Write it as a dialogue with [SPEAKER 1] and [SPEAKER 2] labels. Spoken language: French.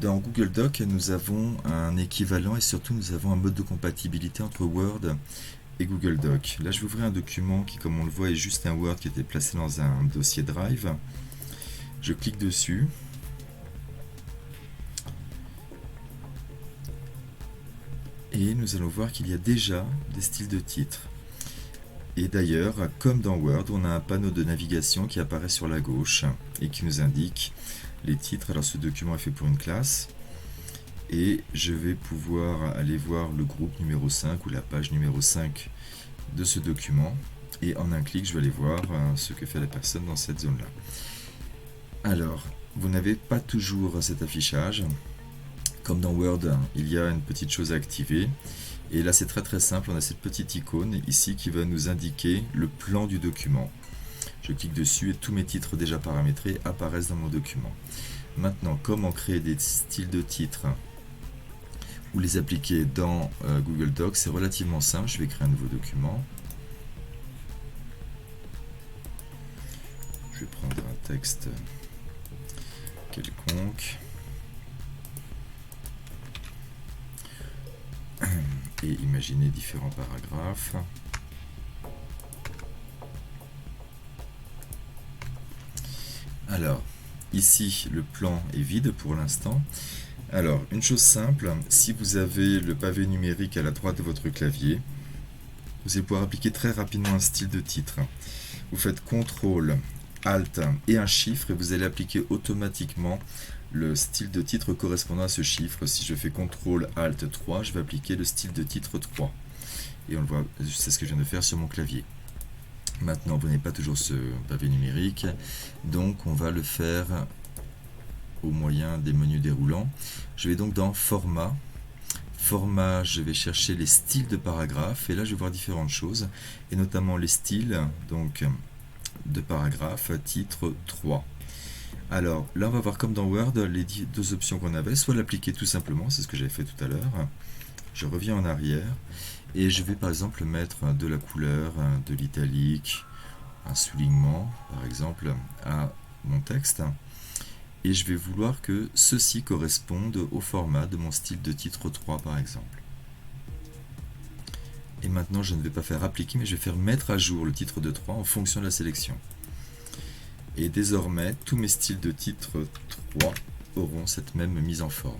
[SPEAKER 1] Dans Google Docs, nous avons un équivalent et surtout nous avons un mode de compatibilité entre Word et Google Docs. Là, je vais ouvrir un document qui, comme on le voit, est juste un Word qui était placé dans un dossier Drive. Je clique dessus. Et nous allons voir qu'il y a déjà des styles de titres. Et d'ailleurs, comme dans Word, on a un panneau de navigation qui apparaît sur la gauche et qui nous indique les titres. Alors ce document est fait pour une classe. Et je vais pouvoir aller voir le groupe numéro 5 ou la page numéro 5 de ce document. Et en un clic, je vais aller voir ce que fait la personne dans cette zone-là. Alors, vous n'avez pas toujours cet affichage. Comme dans Word, il y a une petite chose à activer. Et là, c'est très simple. On a cette petite icône ici qui va nous indiquer le plan du document. Je clique dessus et tous mes titres déjà paramétrés apparaissent dans mon document. Maintenant, comment créer des styles de titres ou les appliquer dans Google Docs, c'est relativement simple. Je vais créer un nouveau document. Je vais prendre un texte quelconque. Et imaginer différents paragraphes. Alors, ici, le plan est vide pour l'instant. Alors, une chose simple, si vous avez le pavé numérique à la droite de votre clavier, vous allez pouvoir appliquer très rapidement un style de titre. Vous faites CTRL, ALT et un chiffre et vous allez appliquer automatiquement le style de titre correspondant à ce chiffre. Si je fais CTRL, ALT 3, je vais appliquer le style de titre 3. Et on le voit, c'est ce que je viens de faire sur mon clavier. Maintenant, vous n'avez pas toujours ce pavé numérique, donc on va le faire au moyen des menus déroulants. Je vais donc dans Format. Format, je vais chercher les styles de paragraphes et là je vais voir différentes choses et notamment les styles donc de paragraphes, titre 3. Alors là on va voir comme dans Word les deux options qu'on avait, soit l'appliquer tout simplement, c'est ce que j'avais fait tout à l'heure. Je reviens en arrière et je vais par exemple mettre de la couleur, de l'italique, un soulignement par exemple à mon texte. Et je vais vouloir que ceci corresponde au format de mon style de titre 3 par exemple. Et maintenant je ne vais pas faire appliquer mais je vais faire mettre à jour le titre de 3 en fonction de la sélection. Et désormais tous mes styles de titre 3 auront cette même mise en forme.